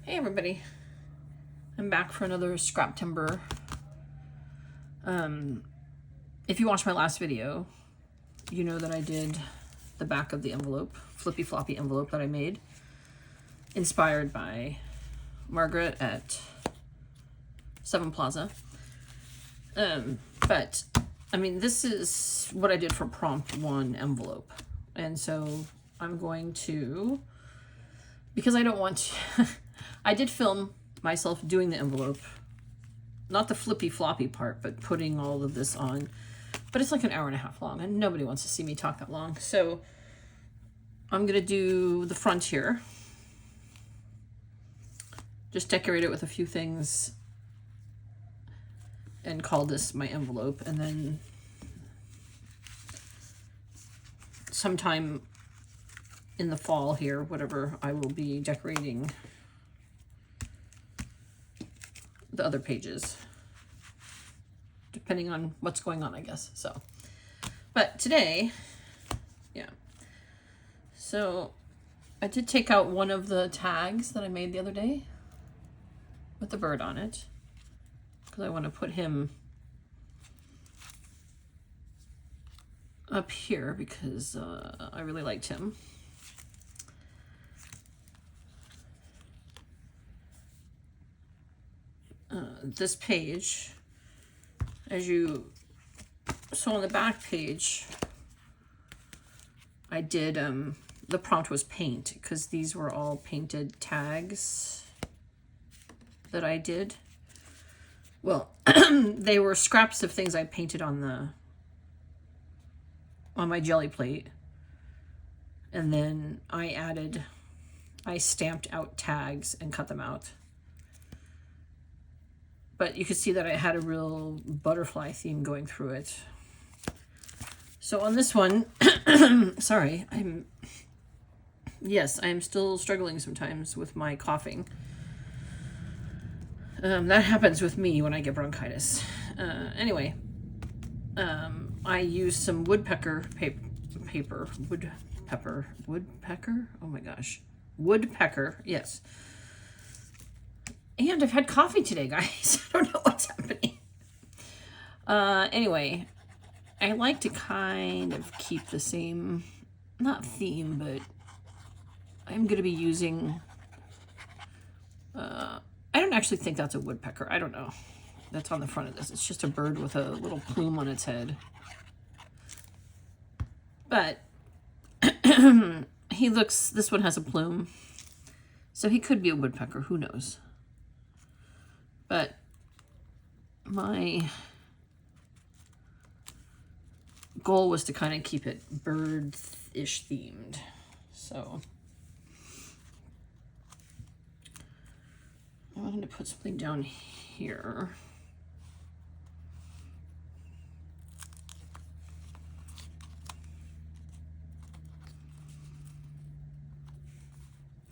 Hey everybody, I'm back for another scrap timber. If you watched my last video, you know that I did the back of the envelope, flippy-floppy envelope that I made, inspired by Margaret at 7 Plaza. But, I mean, this is what I did for prompt 1 envelope. And so I'm going to, because I don't want to, I did film myself doing the envelope, not the flippy-floppy part, but putting all of this on. But it's like an hour and a half long, and nobody wants to see me talk that long. So I'm going to do the front here. Just decorate it with a few things and call this my envelope. And then sometime in the fall here, whatever, I will be decorating the other pages, depending on what's going on, I guess. So, but today, yeah. So I did take out one of the tags that I made the other day with the bird on it, because I want to put him up here because I really liked him. This page, as you saw on the back page, I did, the prompt was paint, because these were all painted tags that I did. Well, they were scraps of things I painted on my jelly plate. And then I stamped out tags and cut them out. But you could see that I had a real butterfly theme going through it. So on this one, sorry, I'm still struggling sometimes with my coughing. That happens with me when I get bronchitis. Anyway, I used some woodpecker woodpecker? Oh my gosh. Woodpecker, yes. And I've had coffee today, guys. I don't know what's happening. Anyway, I like to kind of keep the same, not theme, but I'm going to be using, I don't actually think that's a woodpecker. I don't know. That's on the front of this. It's just a bird with a little plume on its head. But this one has a plume. So he could be a woodpecker. Who knows? But my goal was to kind of keep it bird-ish themed. So I wanted to put something down here.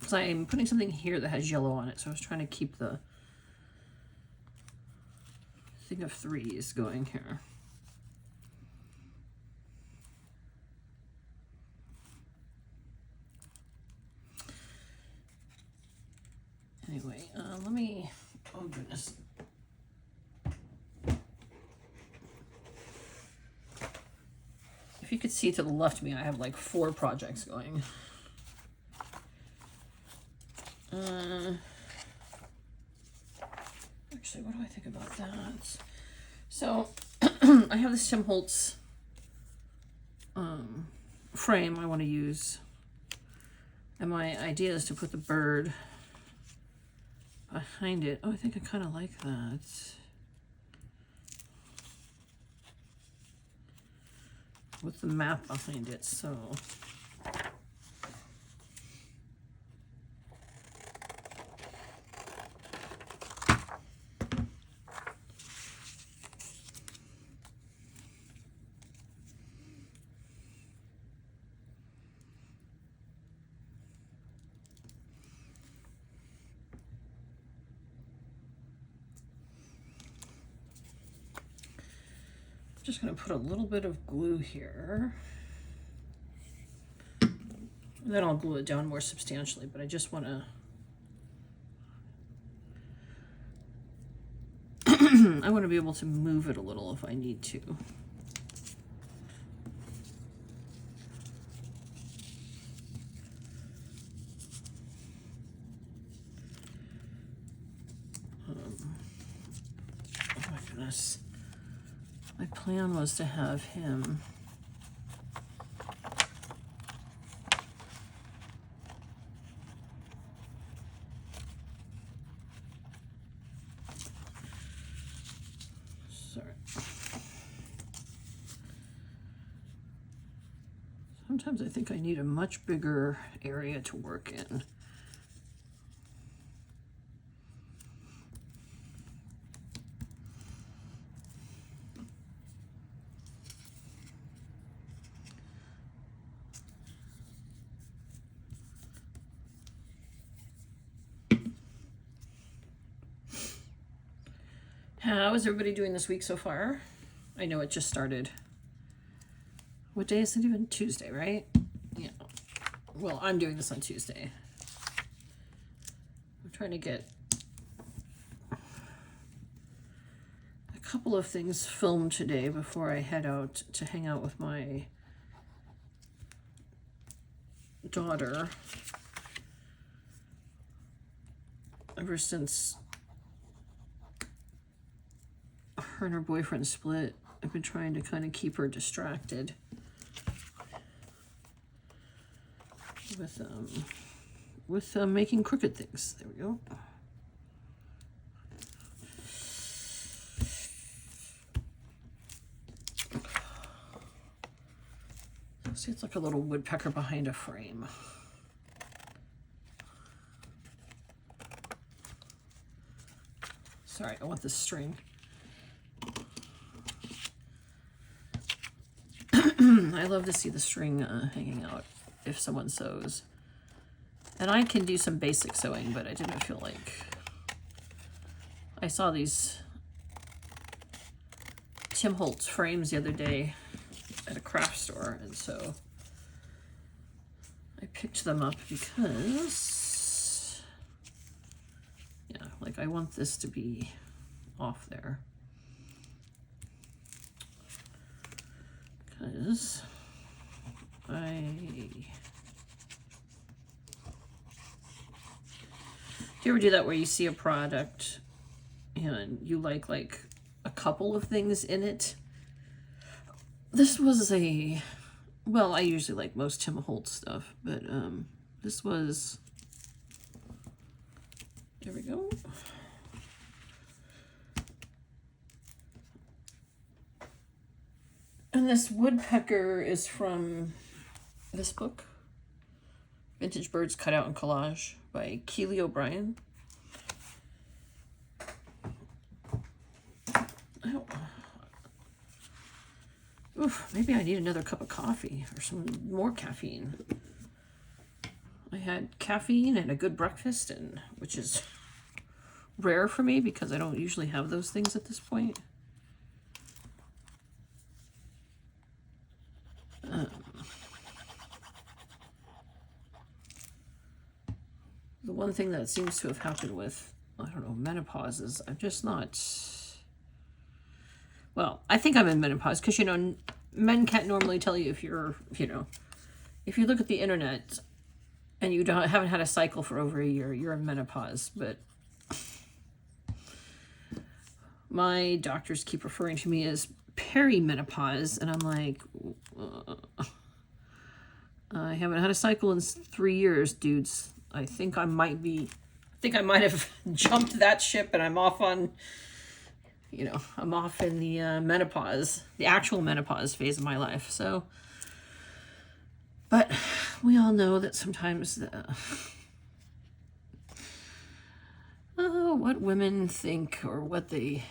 Because I'm putting something here that has yellow on it, so I was trying to keep the thing of 3s going here. Anyway, let me, oh goodness. If you could see to the left of me, I have like 4 projects going. Actually, what do I think about that? So, I have this Tim Holtz frame I want to use. And my idea is to put the bird behind it. Oh, I think I kind of like that. With the map behind it, so. Just going to put a little bit of glue here. And then I'll glue it down more substantially, but I just want to I want to be able to move it a little if I need to. Oh my goodness. My plan was to have him sometimes I think I need a much bigger area to work in. How is everybody doing this week so far? I know it just started. What day is it even? Tuesday, right? Yeah. Well, I'm doing this on Tuesday. I'm trying to get a couple of things filmed today before I head out to hang out with my daughter. Ever since her and her boyfriend split, I've been trying to kind of keep her distracted with making crooked things. There we go. See, it's like a little woodpecker behind a frame. Sorry, I want this string. I love to see the string hanging out if someone sews. And I can do some basic sewing, but I didn't feel like... I saw these Tim Holtz frames the other day at a craft store, and so I picked them up because, yeah, like I want this to be off there. Because do you ever do that where you see a product and you like a couple of things in it? This was well, I usually like most Tim Holtz stuff, but this was, there we go. And this woodpecker is from this book, Vintage Birds Cut Out in Collage by Keely O'Brien. Oh. Oof, maybe I need another cup of coffee or some more caffeine. I had caffeine and a good breakfast, and which is rare for me because I don't usually have those things at this point. The one thing that seems to have happened with, I don't know, menopause is I'm just not... Well, I think I'm in menopause because, you know, men can't normally tell you if you're, you know, if you look at the internet and you haven't had a cycle for over a year, you're in menopause. But my doctors keep referring to me as perimenopause, and I'm like, I haven't had a cycle in 3 years, dudes. I think I might have jumped that ship, and I'm off on, you know, I'm off in the menopause, the actual menopause phase of my life. So, but we all know that sometimes what women think, or what they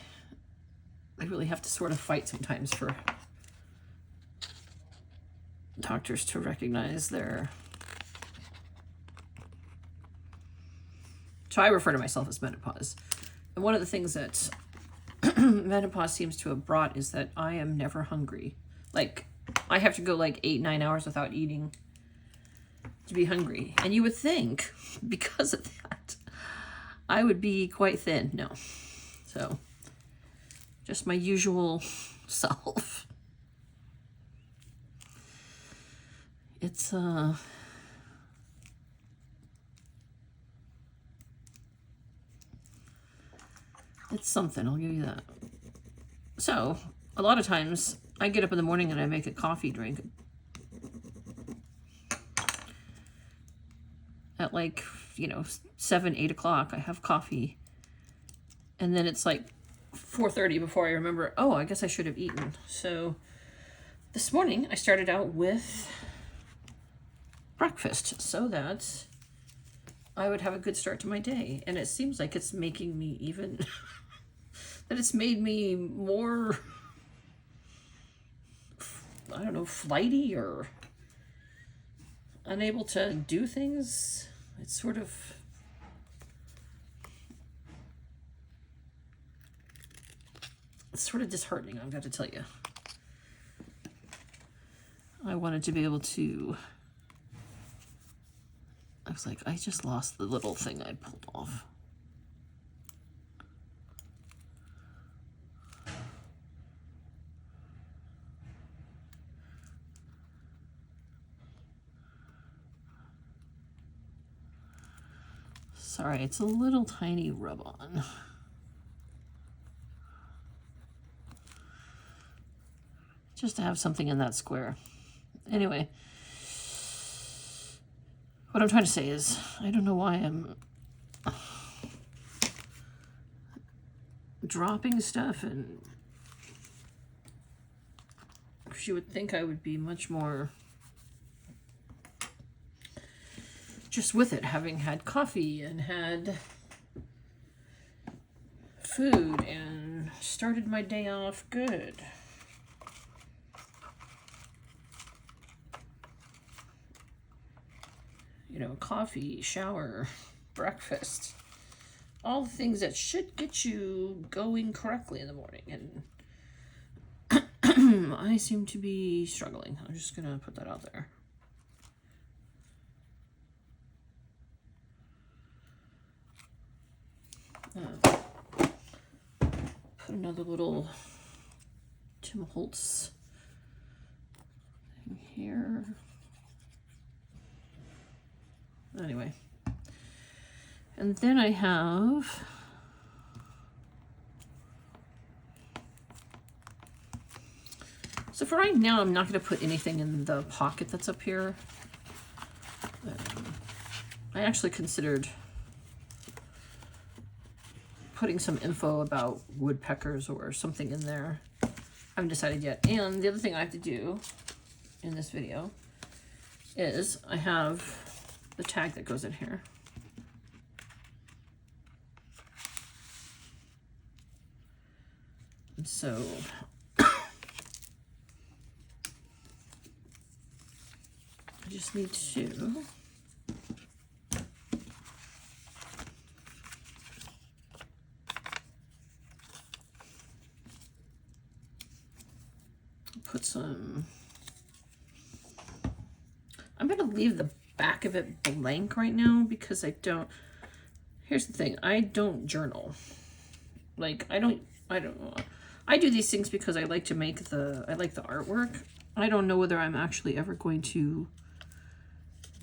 really have to sort of fight sometimes for doctors to recognize their... So I refer to myself as menopause. And one of the things that menopause seems to have brought is that I am never hungry. Like, I have to go like 8-9 hours without eating to be hungry. And you would think, because of that, I would be quite thin. No. So, Just my usual self. It's something, I'll give you that. So, a lot of times, I get up in the morning and I make a coffee drink. At like, 7, 8 o'clock, I have coffee. And then it's like 4:30 before I remember, oh, I guess I should have eaten. So, this morning, I started out with breakfast so that I would have a good start to my day. And it seems like it's making me even, that it's made me more, I don't know, flighty or unable to do things. It's sort of, disheartening, I've got to tell you. I wanted to be able to, I was like, I just lost the little thing I pulled off. Sorry, it's a little tiny rub-on. Just to have something in that square. Anyway, what I'm trying to say is, I don't know why I'm dropping stuff, and you would think I would be much more just with it, having had coffee and had food and started my day off good. Coffee, shower, breakfast, all the things that should get you going correctly in the morning. And I seem to be struggling. I'm just gonna put that out there. Put another little Tim Holtz thing here. Anyway, and then I have so for right now, I'm not going to put anything in the pocket that's up here. I actually considered putting some info about woodpeckers or something in there. I haven't decided yet. And the other thing I have to do in this video is I have the tag that goes in here. And so I just need to put some, I'm going to leave the back of it blank right now because I don't, here's the thing, I don't journal. Like, I don't know. I do these things because I like to make I like the artwork. I don't know whether I'm actually ever going to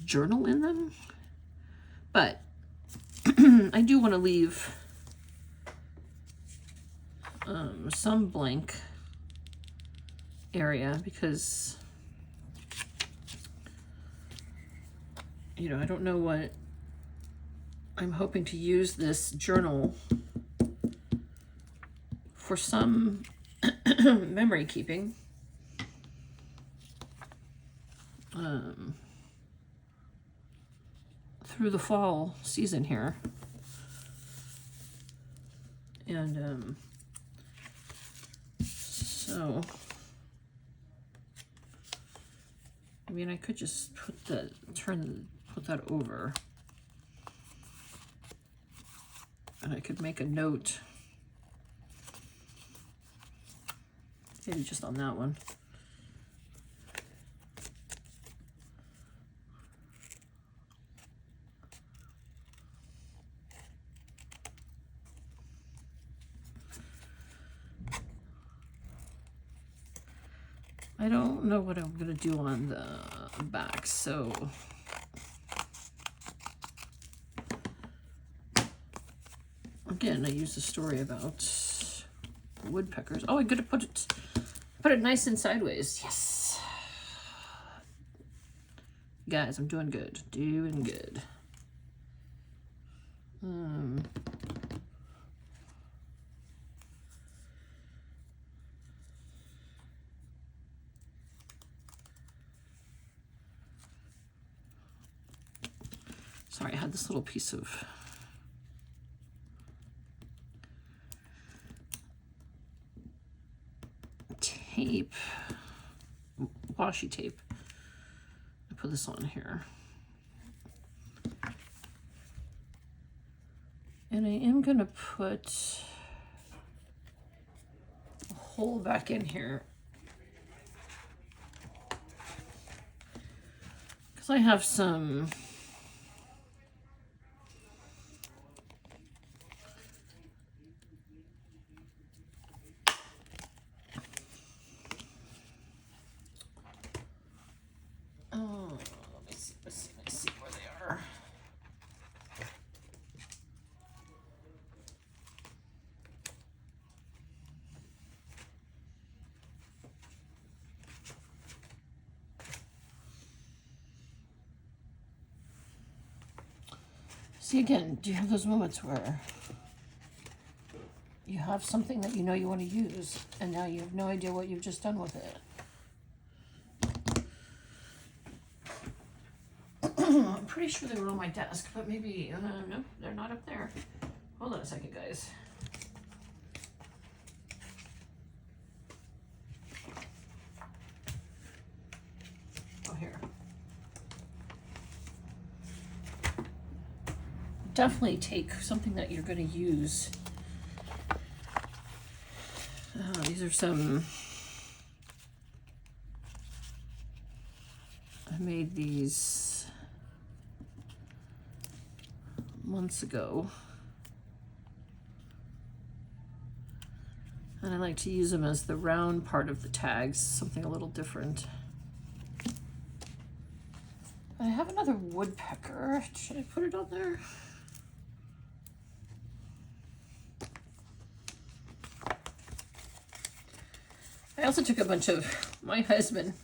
journal in them, but I do want to leave some blank area because I don't know what I'm hoping to use this journal for, some memory keeping. Through the fall season here. And so I mean, I could just put that over, and I could make a note, maybe just on that one. I don't know what I'm going to do on the back, so again, I used a story about woodpeckers. Oh, I could have put it nice and sideways. Yes. Guys, I'm doing good. Doing good. Sorry, I had this little piece of tape, washi tape. I put this on here. And I am going to put a hole back in here, because I have some let me see where they are. See, again, do you have those moments where you have something that you know you want to use, and now you have no idea what you've just done with it? I'm pretty sure they were on my desk, but maybe, no, they're not up there. Hold on a second, guys. Oh, here. Definitely take something that you're going to use. These are some, I made these months ago, and I like to use them as the round part of the tags, something a little different. I have another woodpecker. Should I put it on there? I also took a bunch of, my husband,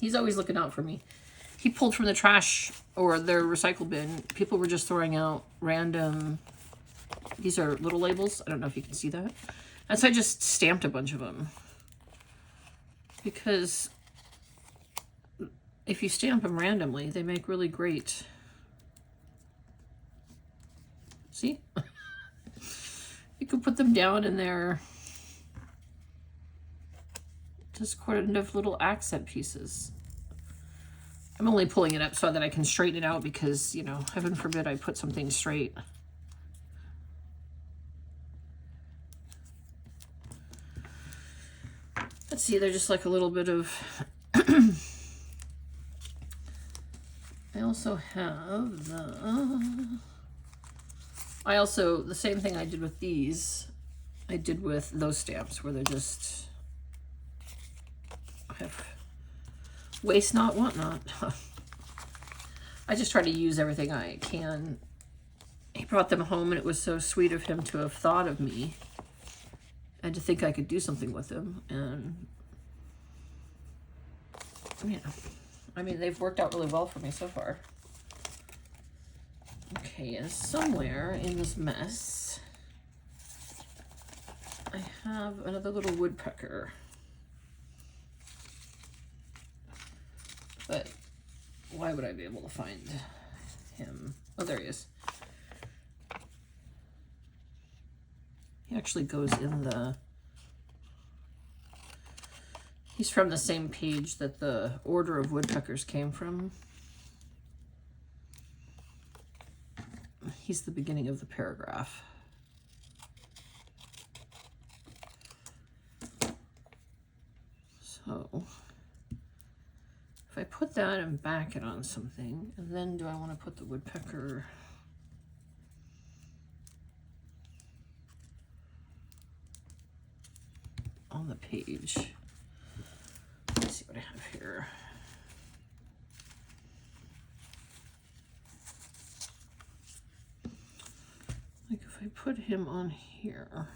he's always looking out for me. He pulled from the trash or their recycle bin. People were just throwing out random, these are little labels. I don't know if you can see that. And so I just stamped a bunch of them. Because if you stamp them randomly, they make really great. See? You could put them down in there. Just kind of little accent pieces. I'm only pulling it up so that I can straighten it out because, you know, heaven forbid I put something straight. Let's see, they're just like a little bit of... I also have the... the same thing I did with these, I did with those stamps where they're just... have waste not, want not. I just try to use everything I can. He brought them home and it was so sweet of him to have thought of me and to think I could do something with them. And yeah, I mean, they've worked out really well for me so far. Okay, and somewhere in this mess, I have another little woodpecker. But why would I be able to find him? Oh, there he is. He actually goes in the... He's from the same page that the order of woodpeckers came from. He's the beginning of the paragraph. So... if I put that and back it on something, and then do I want to put the woodpecker? On the page. Let's see what I have here. Like if I put him on here.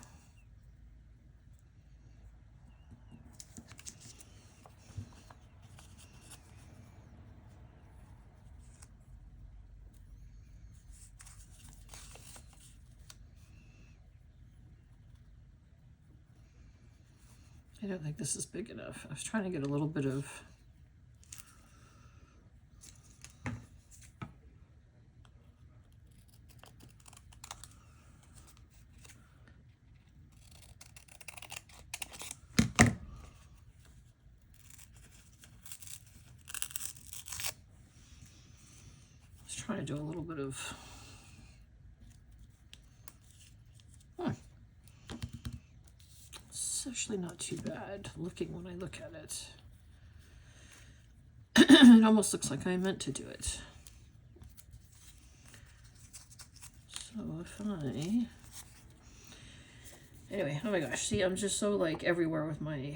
I don't think this is big enough. I was trying to get a little bit of trying to do a little bit of It's actually not too bad looking when I look at it. It almost looks like I meant to do it. So if I... Anyway, oh my gosh, see, I'm just so like everywhere with my...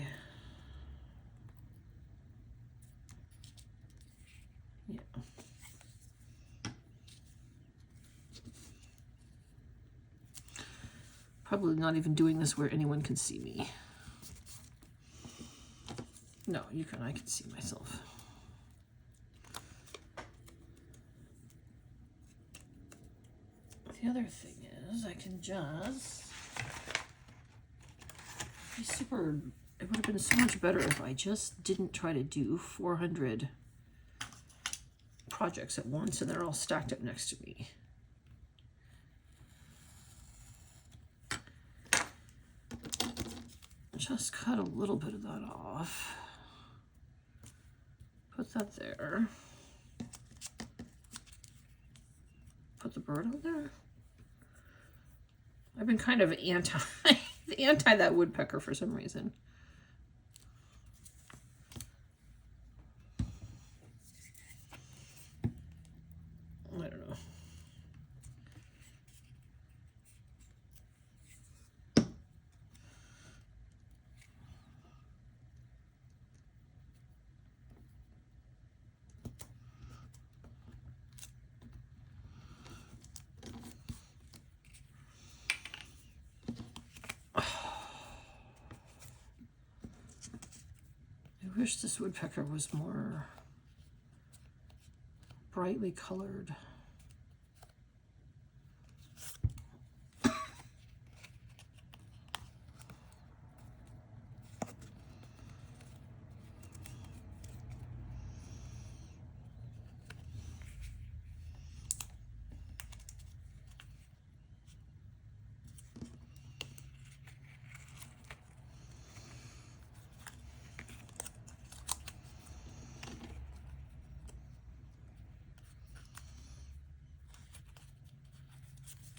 Yeah. Probably not even doing this where anyone can see me. No, you can. I can see myself. The other thing is I can just be super... It would have been so much better if I just didn't try to do 400 projects at once and they're all stacked up next to me. Just cut a little bit of that off. Put that there. Put the bird on there. I've been kind of anti that woodpecker for some reason. I don't know. I wish this woodpecker was more brightly colored.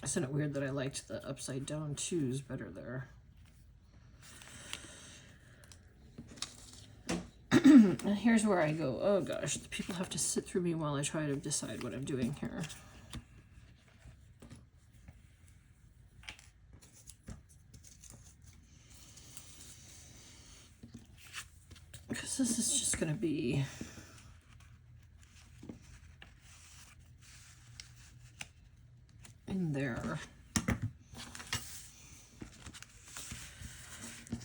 Isn't it weird that I liked the upside down twos better there? And here's where I go, oh gosh, the people have to sit through me while I try to decide what I'm doing here. Because this is just going to be... in there.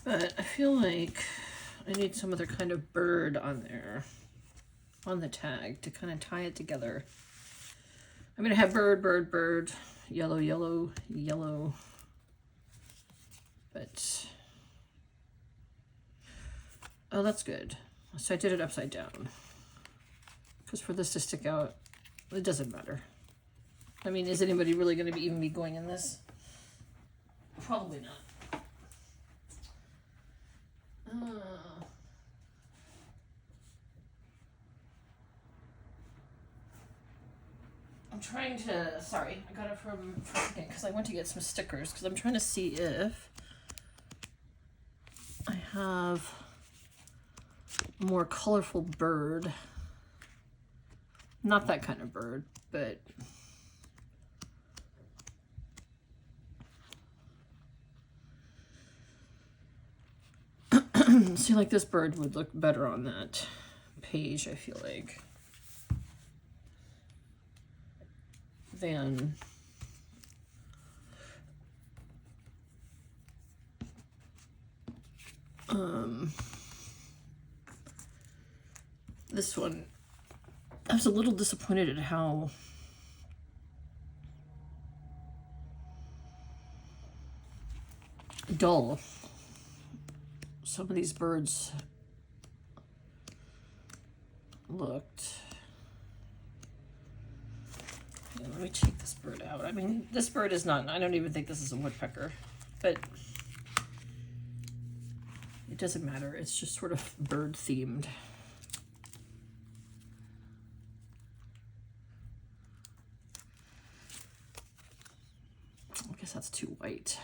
But I feel like I need some other kind of bird on there, on the tag, to kind of tie it together. I'm going to have bird, bird, bird, yellow, yellow, yellow. But, oh, that's good. So I did it upside down. Because for this to stick out, it doesn't matter. I mean, is anybody really going to even be going in this? Probably not. I'm trying to, sorry, I got it from because I went to get some stickers because I'm trying to see if I have a more colorful bird. Not that kind of bird, but see, like this bird would look better on that page, I feel like, than this one. I was a little disappointed at how dull some of these birds looked. Yeah, let me take this bird out. I mean, this bird is not, I don't even think this is a woodpecker, but it doesn't matter. It's just sort of bird themed. I guess that's too white.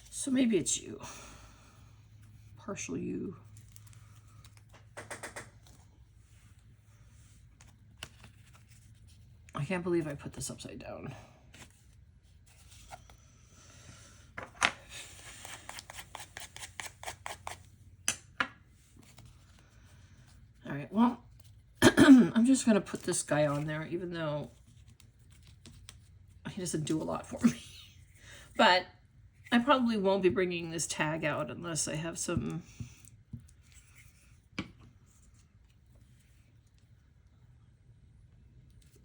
So maybe it's you. Partial you. I can't believe I put this upside down. All right, well, I'm just gonna put this guy on there, even though he doesn't do a lot for me. But I probably won't be bringing this tag out unless I have some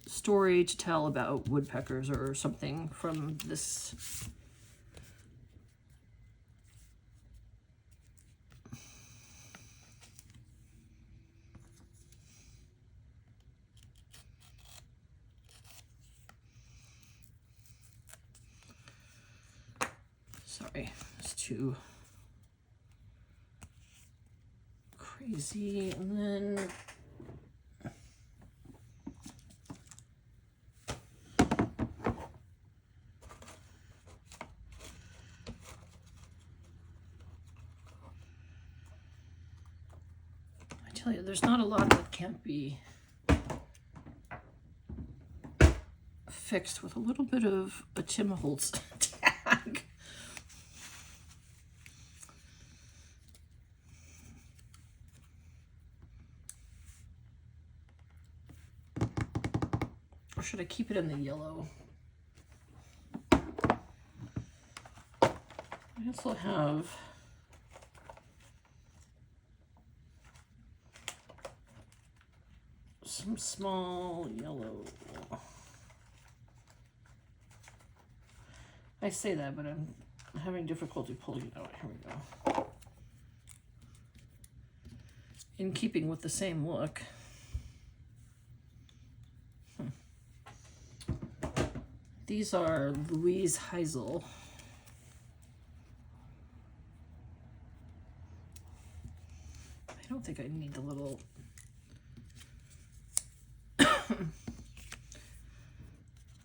story to tell about woodpeckers or something from this. Sorry, it's too crazy. And then I tell you, there's not a lot that can't be fixed with a little bit of a Tim Holtz tag. Or should I keep it in the yellow? I also have some small yellow. I say that, but I'm having difficulty pulling it out. Here we go. In keeping with the same look. These are Louise Heisel. I don't think I need the little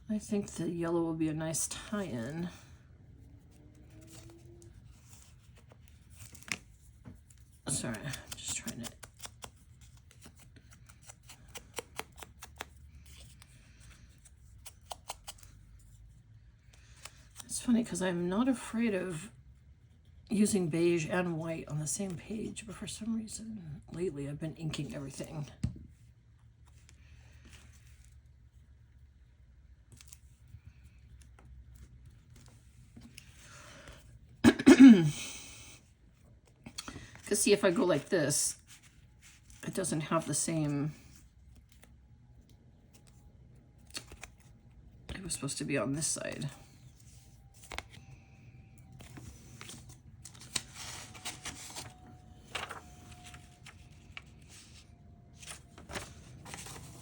I think the yellow will be a nice tie-in. Sorry, I'm just trying to. It's funny because I'm not afraid of using beige and white on the same page, but for some reason lately I've been inking everything. Because see, if I go like this, it doesn't have the same. It was supposed to be on this side.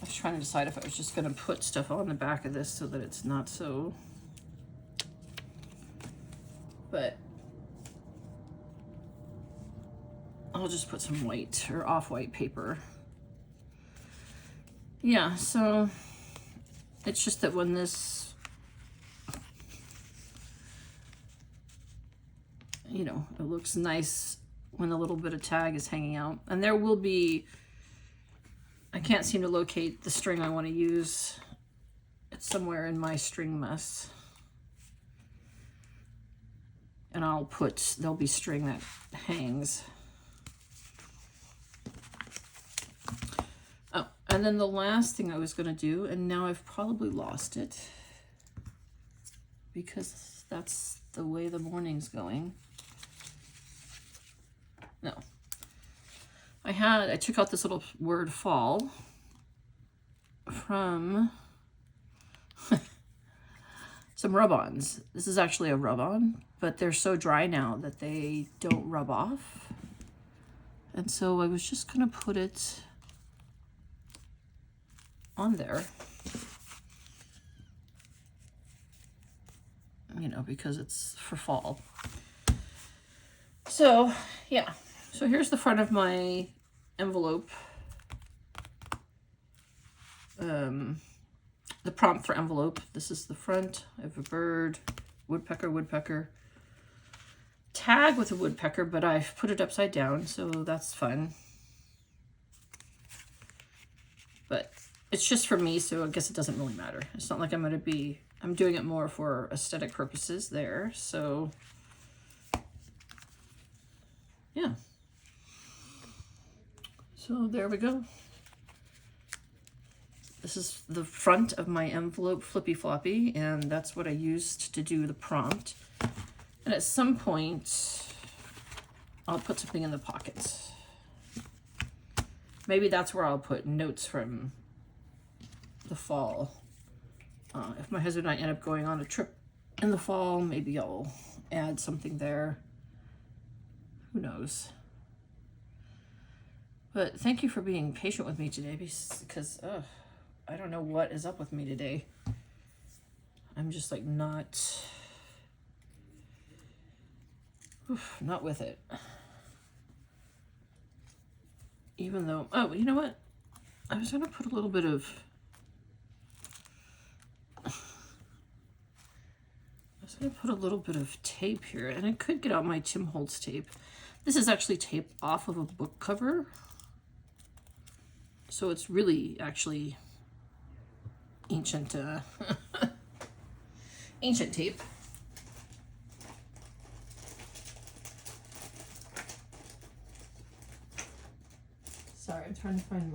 I was trying to decide if I was just going to put stuff on the back of this so that it's not so. But I'll just put some white or off-white paper. Yeah, so it's just that when this, you know, it looks nice when a little bit of tag is hanging out. And there will be, I can't seem to locate the string I want to use. It's somewhere in my string mess. And there'll be string that hangs. Oh, and then the last thing I was going to do, and now I've probably lost it because that's the way the morning's going. No. I took out this little word fall from some rub-ons. This is actually a rub-on, but they're so dry now that they don't rub off. And so I was just going to put it on there, you know, because it's for fall. So, yeah. So here's the front of my envelope. The prompt for envelope. This is the front. I have a bird, woodpecker. Tag with a woodpecker, but I've put it upside down, so that's fun. But it's just for me, so I guess it doesn't really matter. It's not like I'm doing it more for aesthetic purposes there, so yeah. So there we go. This is the front of my envelope, flippy-floppy, and that's what I used to do the prompt. And at some point, I'll put something in the pockets. Maybe that's where I'll put notes from the fall. If my husband and I end up going on a trip in the fall, maybe I'll add something there. Who knows? But thank you for being patient with me today, because I don't know what is up with me today. I'm just like not with it. Even though, oh, you know what? I was going to put a little bit of, tape here, and I could get out my Tim Holtz tape. This is actually tape off of a book cover. So it's really actually ancient, ancient tape. Sorry, I'm trying to find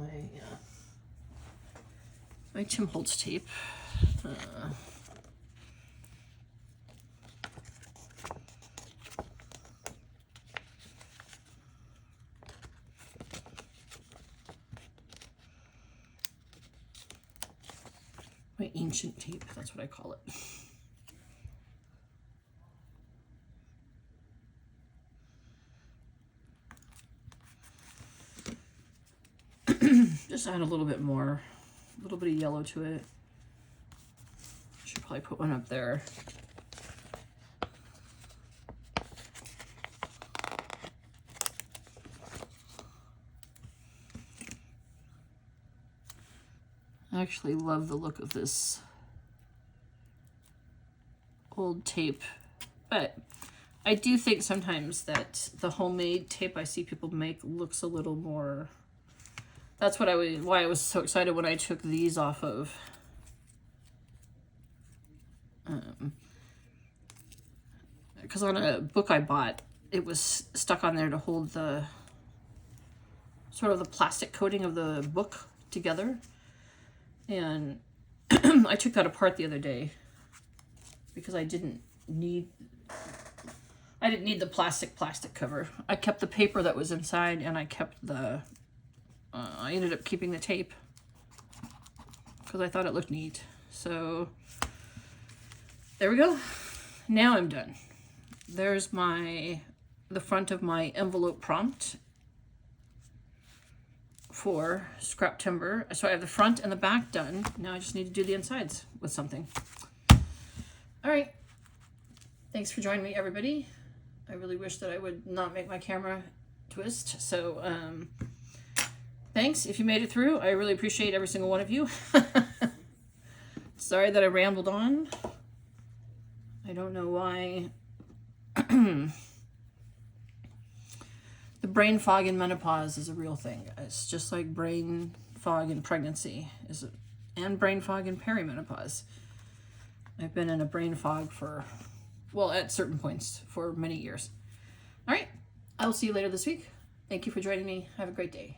my Tim Holtz tape. My ancient tape, that's what I call it. Just add a little bit more, a little bit of yellow to it. Should probably put one up there. I actually love the look of this old tape, but I do think sometimes that the homemade tape I see people make looks a little more. That's why I was so excited when I took these off of because on a book I bought, it was stuck on there to hold the sort of the plastic coating of the book together. And I took that apart the other day because I didn't need the plastic cover. I kept the paper that was inside, and I kept I ended up keeping the tape because I thought it looked neat. So there we go. Now I'm done. There's the front of my envelope prompt for scrap timber. So I have the front and the back done. Now I just need to do the insides with something. All right. Thanks for joining me, everybody. I really wish that I would not make my camera twist. So thanks if you made it through. I really appreciate every single one of you. Sorry that I rambled on. I don't know why. The brain fog in menopause is a real thing. It's just like brain fog in pregnancy and brain fog in perimenopause. I've been in a brain fog for well, at certain points for many years. All right, I will see you later this week. Thank you for joining me. Have a great day.